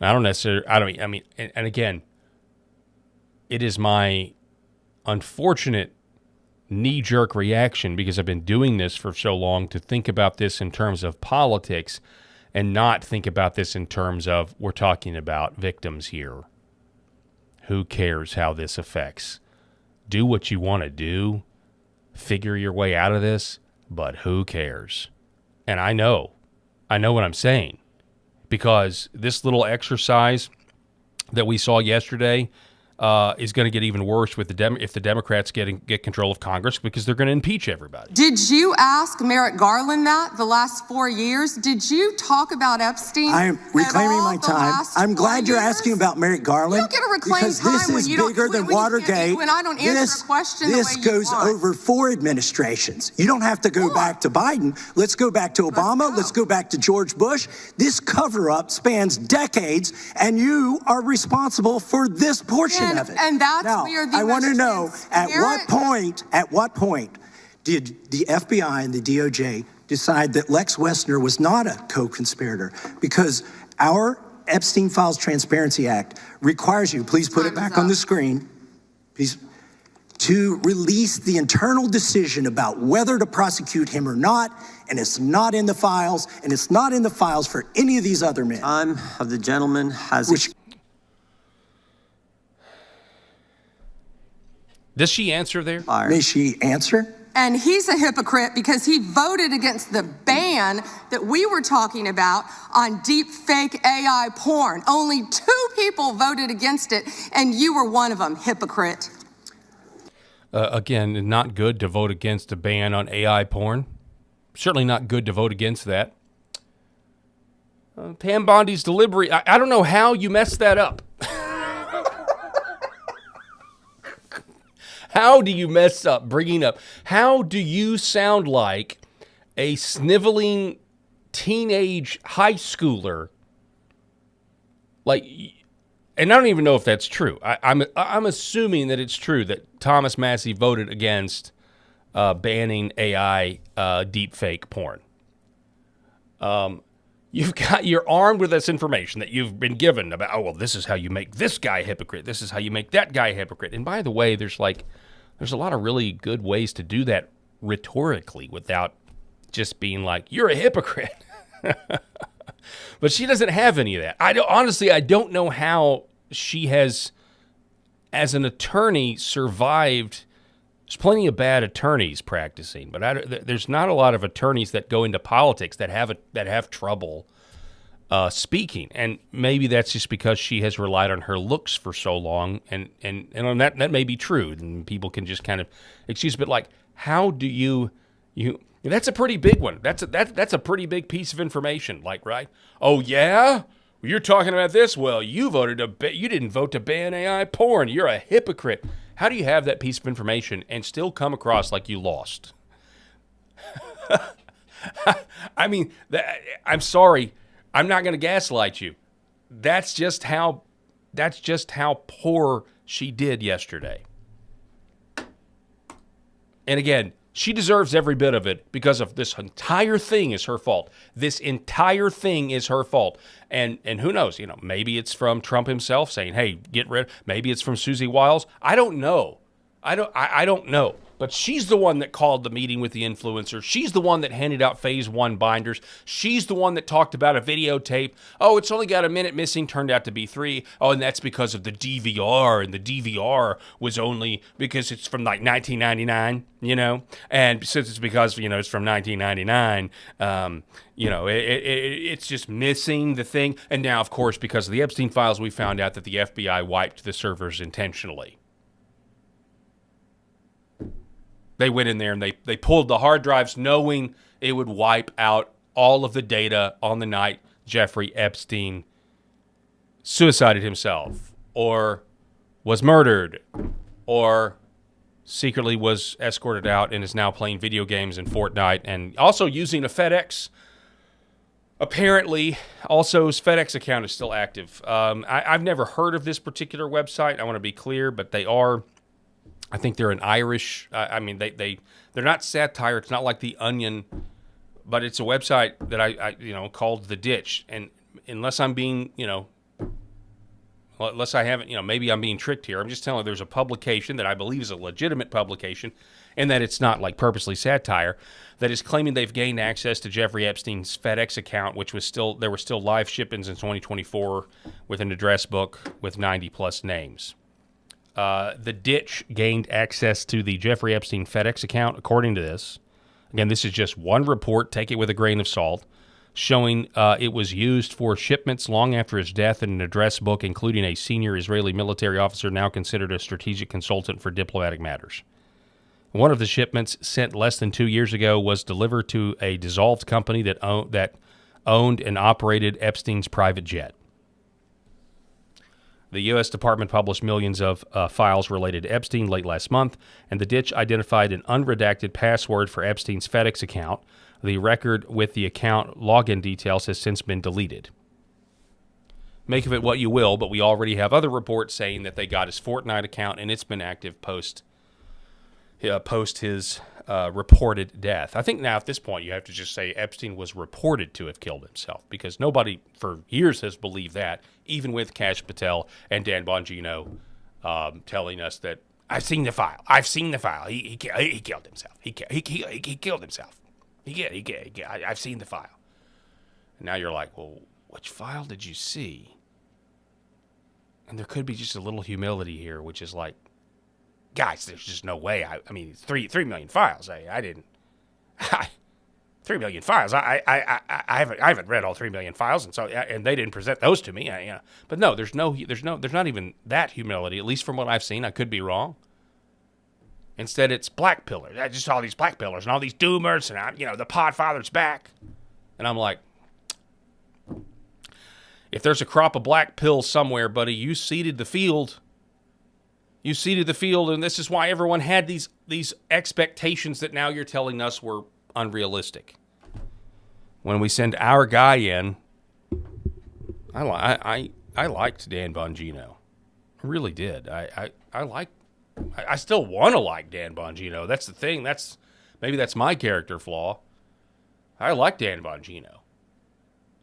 Speaker 1: And again, it is my unfortunate knee-jerk reaction, because I've been doing this for so long, to think about this in terms of politics and not think about this in terms of we're talking about victims here. Who cares how this affects? Do what you want to do. Figure your way out of this, but who cares? And I know what I'm saying, because this little exercise that we saw yesterday is going to get even worse with if the Democrats get control of Congress, because they're going to impeach everybody.
Speaker 2: Did you ask Merrick Garland that the last 4 years? Did you talk about Epstein?
Speaker 11: I'm reclaiming my time. I'm glad you're asking about Merrick Garland.
Speaker 2: You don't get to reclaim
Speaker 11: because
Speaker 2: time
Speaker 11: this
Speaker 2: when
Speaker 11: is
Speaker 2: you don't.
Speaker 11: bigger than
Speaker 2: when
Speaker 11: Watergate.
Speaker 2: When I don't answer a question the way
Speaker 11: this
Speaker 2: you
Speaker 11: goes
Speaker 2: want.
Speaker 11: over 4 administrations. You don't have to go back to Biden. Let's go back to Obama. Let's go back to George Bush. This cover-up spans decades, and you are responsible for this portion of it.
Speaker 2: And that's
Speaker 11: now,
Speaker 2: where the
Speaker 11: I want to know at
Speaker 2: transparent-
Speaker 11: what point did the FBI and the DOJ decide that Lex Wessner was not a co-conspirator? Because our Epstein Files Transparency Act requires you, please put it back on the screen, please, to release the internal decision about whether to prosecute him or not, and it's not in the files, and it's not in the files for any of these other men.
Speaker 10: Time of the gentleman has...
Speaker 1: Does she answer there?
Speaker 11: May she answer?
Speaker 2: And he's a hypocrite because he voted against the ban that we were talking about on deep fake AI porn. Only 2 people voted against it, and you were one of them, hypocrite.
Speaker 1: Again, not good to vote against a ban on AI porn. Certainly not good to vote against that. Pam Bondi's delivery, I don't know how you messed that up. How do you mess up bringing up? How do you sound like a sniveling teenage high schooler? Like, and I don't even know if that's true. I'm assuming that it's true that Thomas Massey voted against banning AI deepfake porn. You're armed with this information that you've been given about, oh, well, this is how you make this guy a hypocrite. This is how you make that guy a hypocrite. And by the way, there's a lot of really good ways to do that rhetorically without just being like, you're a hypocrite. But she doesn't have any of that. Honestly, I don't know how she has, as an attorney, survived. There's plenty of bad attorneys practicing, but there's not a lot of attorneys that go into politics that have trouble speaking, and maybe that's just because she has relied on her looks for so long, and on that may be true, and people can just kind of excuse. But like, how do you? That's a pretty big one. That's a pretty big piece of information. Like, right? Oh yeah. You're talking about this? Well, you didn't vote to ban AI porn. You're a hypocrite. How do you have that piece of information and still come across like you lost? I mean, I'm sorry. I'm not going to gaslight you. That's just how poor she did yesterday. And again, she deserves every bit of it because of this entire thing is her fault. This entire thing is her fault. And who knows, maybe it's from Trump himself saying, hey, get rid. Maybe it's from Susie Wiles. I don't know. I don't know. But she's the one that called the meeting with the influencer. She's the one that handed out phase 1 binders. She's the one that talked about a videotape. Oh, it's only got a minute missing, turned out to be 3. Oh, and that's because of the DVR, and the DVR was only because it's from like 1999, and since it's because, it's from 1999, it's just missing the thing. And now, of course, because of the Epstein files, we found out that the FBI wiped the servers intentionally. They went in there and they pulled the hard drives knowing it would wipe out all of the data on the night Jeffrey Epstein suicided himself or was murdered or secretly was escorted out and is now playing video games in Fortnite and also using a FedEx. Apparently, also his FedEx account is still active. I've never heard of this particular website. I want to be clear, but they are... I think they're an Irish. They're not satire. It's not like The Onion, but it's a website that I called The Ditch. And unless I'm being, unless I haven't, maybe I'm being tricked here. I'm just telling you there's a publication that I believe is a legitimate publication and that it's not like purposely satire that is claiming they've gained access to Jeffrey Epstein's FedEx account, which was there were still live shipments in 2024 with an address book with 90 plus names. The Ditch gained access to the Jeffrey Epstein FedEx account, according to this. Again, this is just one report. Take it with a grain of salt. Showing it was used for shipments long after his death in an address book, including a senior Israeli military officer now considered a strategic consultant for diplomatic matters. One of the shipments, sent less than 2 years ago, was delivered to a dissolved company that owned and operated Epstein's private jet. The U.S. Department published millions of files related to Epstein late last month, and the Ditch identified an unredacted password for Epstein's FedEx account. The record with the account login details has since been deleted. Make of it what you will, but we already have other reports saying that they got his Fortnite account, and it's been active post his reported death. I think now at this point you have to just say Epstein was reported to have killed himself, because nobody for years has believed that, even with Kash Patel and Dan Bongino telling us that, I've seen the file. He killed himself. He killed himself. I've seen the file. And now you're like, well, which file did you see? And there could be just a little humility here, which is like, guys, there's just no way. I mean, 3 million files. I didn't. 3 million files. I haven't read all 3 million files, and they didn't present those to me. But no, there's not even that humility. At least from what I've seen, I could be wrong. Instead, it's black pillars. I just saw these black pillars and all these doomers, and the Podfather's back. And I'm like, if there's a crop of black pills somewhere, buddy, you seeded the field. You seeded the field, and this is why everyone had these expectations that now you're telling us were unrealistic. When we send our guy in, I liked Dan Bongino. I really did. I still want to like Dan Bongino. That's the thing. Maybe that's my character flaw. I like Dan Bongino.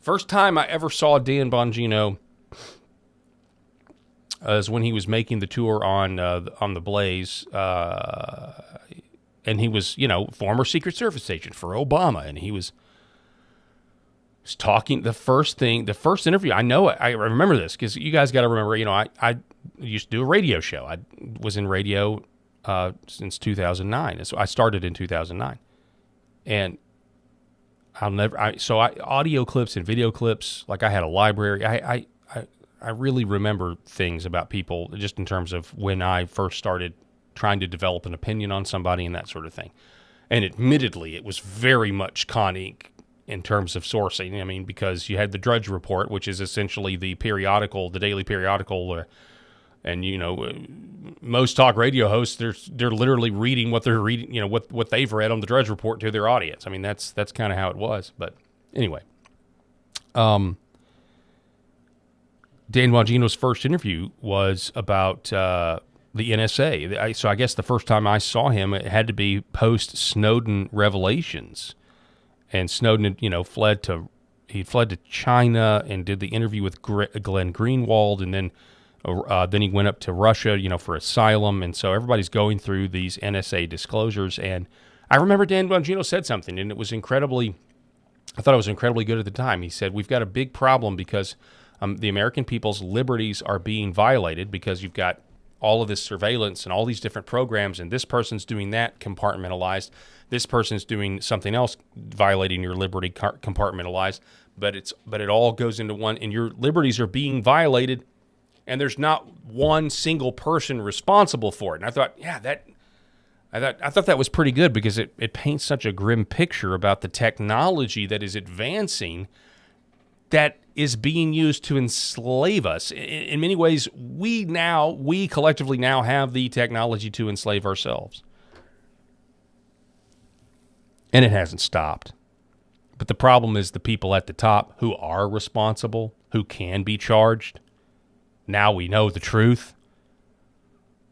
Speaker 1: First time I ever saw Dan Bongino is when he was making the tour on the Blaze, and he was, former Secret Service agent for Obama, and he was talking. The first interview. I remember this because you guys got to remember. I used to do a radio show. I was in radio since 2009. So I started in 2009, and audio clips and video clips. Like I had a library. I really remember things about people just in terms of when I first started trying to develop an opinion on somebody and that sort of thing. And admittedly, it was very much Con Inc. in terms of sourcing. I mean, because you had the Drudge Report, which is essentially the daily periodical, and most talk radio hosts, they're literally reading what they're reading, what they've read on the Drudge Report to their audience. I mean, that's kind of how it was. But anyway, Dan Bongino's first interview was about the NSA. So I guess the first time I saw him, it had to be post-Snowden revelations. And Snowden had, fled to China and did the interview with Glenn Greenwald, and then he went up to Russia, for asylum. And so everybody's going through these NSA disclosures. And I remember Dan Bongino said something, and I thought it was incredibly good at the time. He said, we've got a big problem because the American people's liberties are being violated because you've got all of this surveillance and all these different programs, and this person's doing that compartmentalized. This person's doing something else, violating your liberty compartmentalized. But it all goes into one, and your liberties are being violated, and there's not one single person responsible for it. And I thought, I thought that was pretty good because it paints such a grim picture about the technology that is advancing that is being used to enslave us. In many ways, we collectively now have the technology to enslave ourselves. And it hasn't stopped. But the problem is the people at the top who are responsible, who can be charged. Now we know the truth.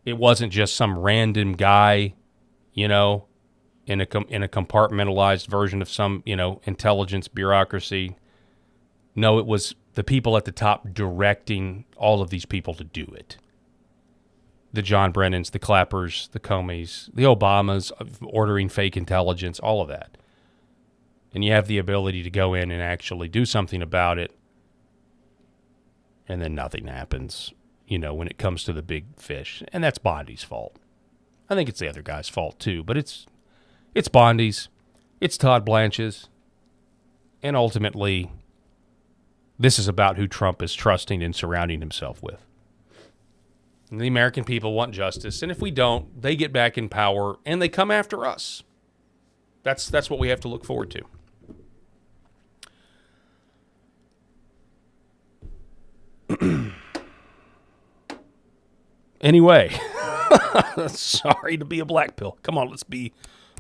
Speaker 1: It wasn't just some random guy, in a compartmentalized version of some, intelligence bureaucracy. No, it was the people at the top directing all of these people to do it. The John Brennans, the Clappers, the Comeys, the Obamas, ordering fake intelligence, all of that. And you have the ability to go in and actually do something about it, and then nothing happens, when it comes to the big fish. And that's Bondi's fault. I think it's the other guy's fault too, but it's Bondi's, it's Todd Blanche's, and ultimately, this is about who Trump is trusting and surrounding himself with. And the American people want justice, and if we don't, they get back in power, and they come after us. That's what we have to look forward to. Anyway, sorry to be a black pill. Come on, let's be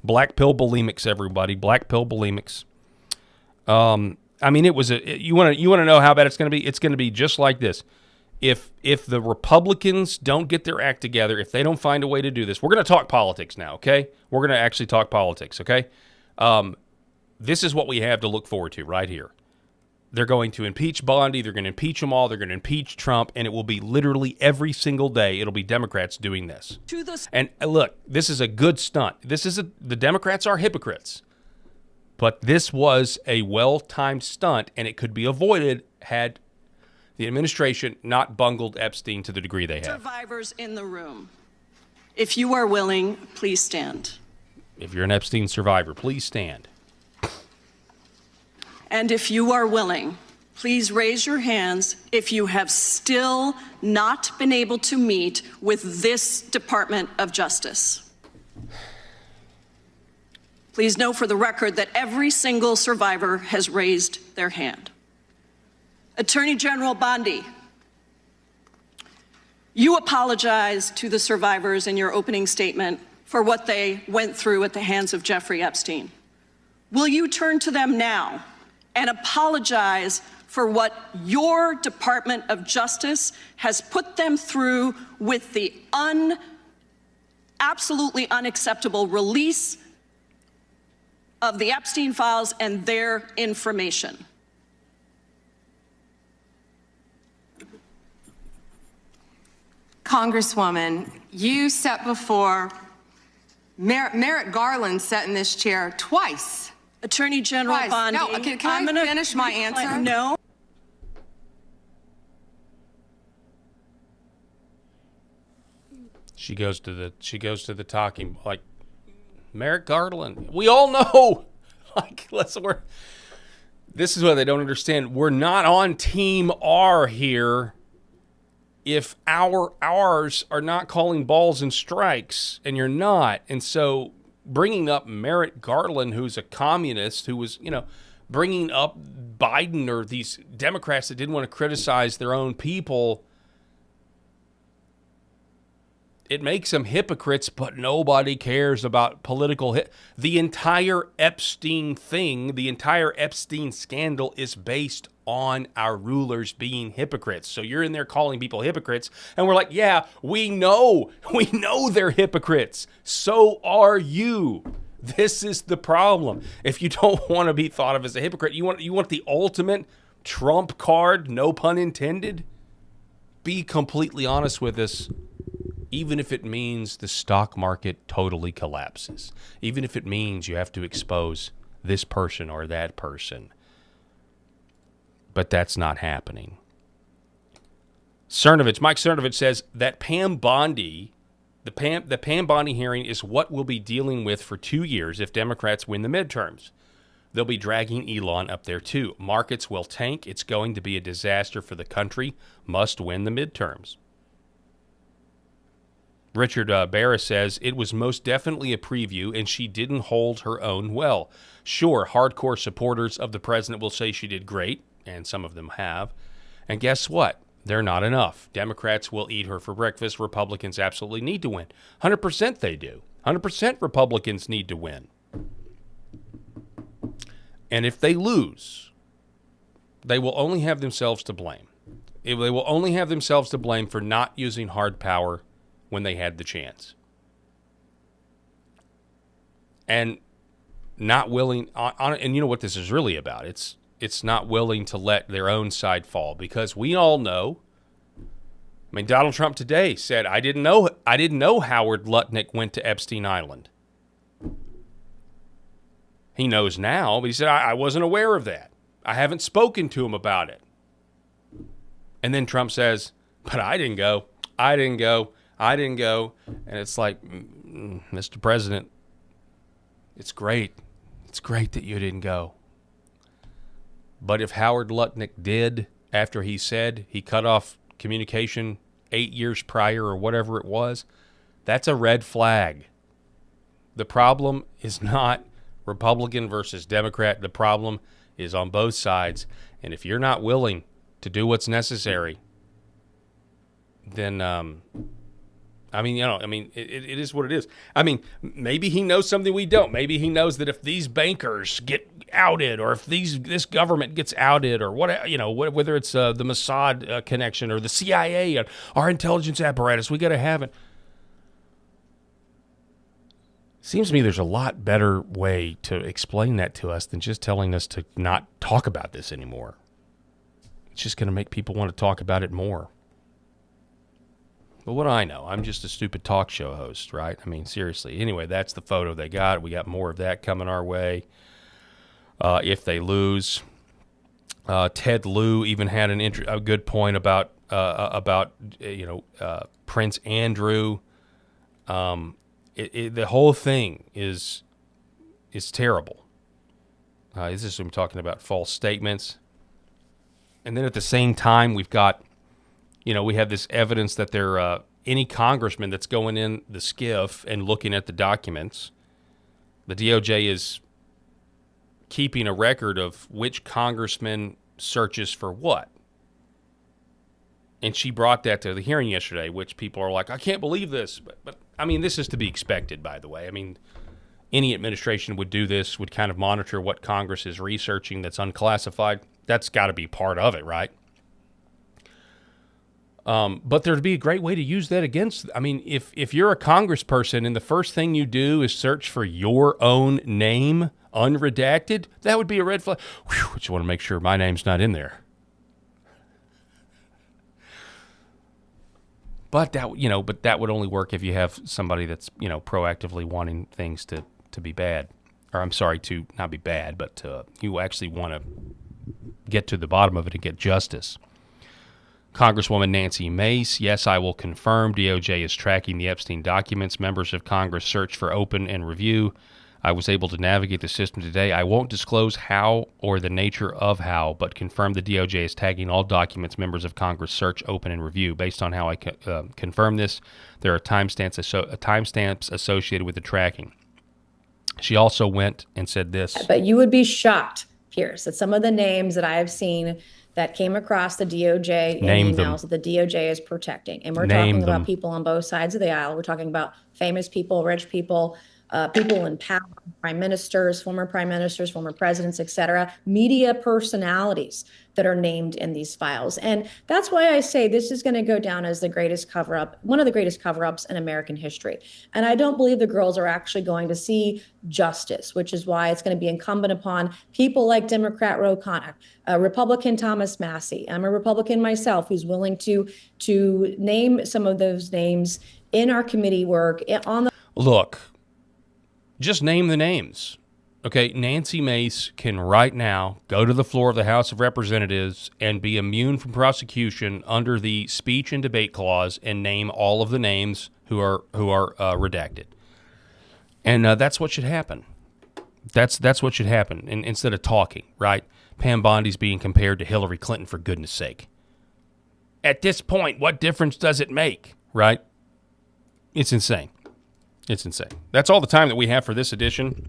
Speaker 1: black pill bulimics, everybody. Black pill bulimics. It was you want to know how bad it's going to be? It's going to be just like this. If the Republicans don't get their act together, if they don't find a way to do this, we're going to talk politics now, okay? We're going to actually talk politics, okay? This is what we have to look forward to right here. They're going to impeach Bondi. They're going to impeach them all. They're going to impeach Trump, and it will be literally every single day. It'll be Democrats doing this. And look, this is a good stunt. The Democrats are hypocrites, but this was a well-timed stunt, and it could be avoided had the administration not bungled Epstein to the degree they have.
Speaker 8: Survivors in the room, if you are willing, please stand.
Speaker 1: If you're an Epstein survivor, please stand.
Speaker 8: And if you are willing, please raise your hands if you have still not been able to meet with this Department of Justice. Please know for the record that every single survivor has raised their hand. Attorney General Bondi, you apologized to the survivors in your opening statement for what they went through at the hands of Jeffrey Epstein. Will you turn to them now and apologize for what your Department of Justice has put them through with the absolutely unacceptable release of the Epstein files and their information?
Speaker 2: Congresswoman, you sat before Merrick Garland sat in this chair twice.
Speaker 8: Attorney General
Speaker 2: Twice.
Speaker 8: Bondi.
Speaker 2: No, can I finish my answer?
Speaker 8: No.
Speaker 1: She goes to the talking like Merrick Garland. We all know. This is what they don't understand. We're not on Team R here. If ours are not calling balls and strikes, and you're not, and so bringing up Merrick Garland, who's a communist, who was, bringing up Biden or these Democrats that didn't want to criticize their own people, it makes them hypocrites, but nobody cares about political The entire Epstein thing, the entire Epstein scandal is based on our rulers being hypocrites. So you're in there calling people hypocrites, and we're like, yeah, we know they're hypocrites. So are you. This is the problem. If you don't want to be thought of as a hypocrite, you want the ultimate trump card, no pun intended, be completely honest with us. Even if it means the stock market totally collapses, even if it means you have to expose this person or that person. But that's not happening. Mike Cernovich says that Pam Bondi, the Pam Bondi hearing is what we'll be dealing with for 2 years if Democrats win the midterms. They'll be dragging Elon up there too. Markets will tank. It's going to be a disaster for the country. Must win the midterms. Richard Barra says, it was most definitely a preview, and she didn't hold her own well. Sure, hardcore supporters of the president will say she did great, and some of them have. And guess what? They're not enough. Democrats will eat her for breakfast. Republicans absolutely need to win. 100% they do. 100% Republicans need to win. And if they lose, they will only have themselves to blame. They will only have themselves to blame for not using hard power when they had the chance. And not willing, and you know what this is really about. It's it's not willing to let their own side fall, because we all know. I mean, Donald Trump today said, I didn't know Howard Lutnick went to Epstein Island. He knows now, but he said, I wasn't aware of that. I haven't spoken to him about it. And then Trump says, but I didn't go. And it's like, Mr. President, it's great. It's great that you didn't go. But if Howard Lutnick did, after he said he cut off communication 8 years prior or whatever it was, that's a red flag. The problem is not Republican versus Democrat. The problem is on both sides. And if you're not willing to do what's necessary, then, it is what it is. I mean, maybe he knows something we don't. Maybe he knows that if these bankers get outed, or if this government gets outed, or whether it's the Mossad connection or the CIA, our intelligence apparatus, we got to have it. Seems to me there's a lot better way to explain that to us than just telling us to not talk about this anymore. It's just going to make people want to talk about it more. But what do I know? I'm just a stupid talk show host, right? I mean, seriously. Anyway, that's the photo they got. We got more of that coming our way. If they lose, Ted Lieu even had a good point about Prince Andrew. The whole thing is terrible. This is him talking about false statements, and then at the same time we've got, we have this evidence that there any congressman that's going in the SCIF and looking at the documents, the DOJ is keeping a record of which congressman searches for what. And she brought that to the hearing yesterday, which people are like, I can't believe this. But I mean, this is to be expected, by the way. I mean, any administration would do this, would kind of monitor what Congress is researching that's unclassified. That's got to be part of it, right? But there'd be a great way to use that against. I mean, if you're a congressperson and the first thing you do is search for your own name, unredacted, that would be a red flag. Whew, I just want to make sure my name's not in there. But that would only work if you have somebody that's, proactively wanting things to be bad. Or I'm sorry, to not be bad, but you actually want to get to the bottom of it and get justice. Congresswoman Nancy Mace, yes, I will confirm DOJ is tracking the Epstein documents. Members of Congress search for open and review. I was able to navigate the system today. I won't disclose how or the nature of how, but confirm the DOJ is tagging all documents members of Congress search, open, and review. Based on how I confirm this, there are timestamps associated with the tracking. She also went and said this.
Speaker 13: But you would be shocked, Pierce, that some of the names that I have seen that came across the DOJ in emails that the DOJ is protecting. And we're talking about people on both sides of the aisle. We're talking about famous people, rich people, people in power, prime ministers, former presidents, etc., media personalities that are named in these files. And that's why I say this is going to go down as the greatest cover-up, one of the greatest cover-ups in American history. And I don't believe the girls are actually going to see justice, which is why it's going to be incumbent upon people like Democrat Ro Khanna, Republican Thomas Massie. I'm a Republican myself who's willing to name some of those names in our committee work on the...
Speaker 1: Look, just name the names. Okay, Nancy Mace can right now go to the floor of the House of Representatives and be immune from prosecution under the speech and debate clause and name all of the names who are redacted. And that's what should happen. That's what should happen. And instead of talking, right? Pam Bondi's being compared to Hillary Clinton, for goodness sake. At this point, what difference does it make, right? It's insane. It's insane. That's all the time that we have for this edition.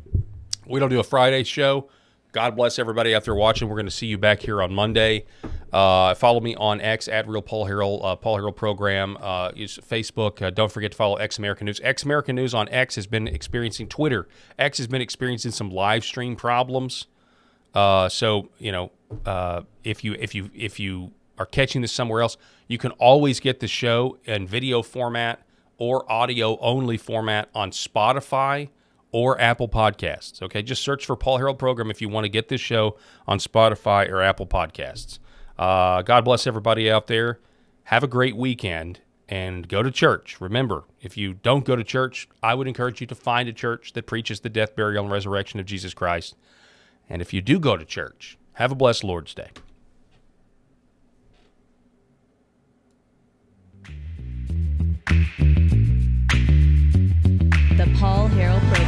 Speaker 1: We don't do a Friday show. God bless everybody out there watching. We're going to see you back here on Monday. Follow me on X at Real Paul Harrell. Paul Harrell Program. Use Facebook. Don't forget to follow X American News. X American News on X has been experiencing Twitter. X has been experiencing some live stream problems. So if you are catching this somewhere else, you can always get the show in video format or audio only format on Spotify or Apple Podcasts. Okay, just search for Paul Harrell Program if you want to get this show on Spotify or Apple Podcasts. God bless everybody out there. Have a great weekend and go to church. Remember, if you don't go to church, I would encourage you to find a church that preaches the death, burial, and resurrection of Jesus Christ. And if you do go to church, have a blessed Lord's Day.
Speaker 14: The Paul Harrell Program.